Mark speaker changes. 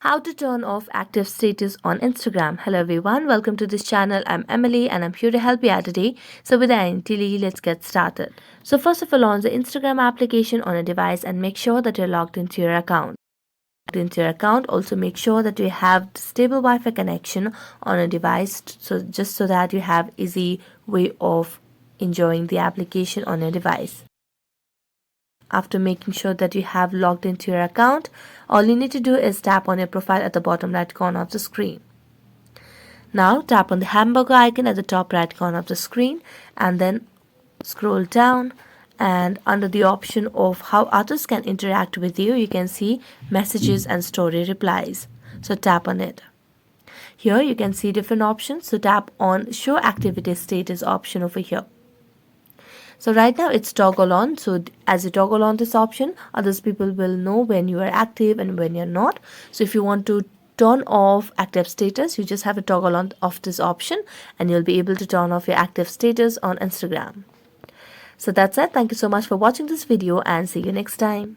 Speaker 1: How to turn off active status on Instagram. Hello everyone, welcome to this channel. I'm Emily and I'm here to help you out today. So without any delay, let's get started. So first of all, launch the Instagram application on a device and make sure that you're logged into your account. Also make sure that you have stable Wi-Fi connection on a device, so that you have easy way of enjoying the application on your device. After making sure that you have logged into your account, all you need to do is tap on your profile at the bottom right corner of the screen. Now tap on the hamburger icon at the top right corner of the screen and then scroll down, and under the option of how others can interact with you, you can see messages and story replies. So tap on it. Here you can see different options, so tap on show activity status option over here. So right now it's toggle on. So as you toggle on this option, others people will know when you are active and when you're not. So if you want to turn off active status, you just have to toggle on off this option and you'll be able to turn off your active status on Instagram. So that's it. Thank you so much for watching this video and see you next time.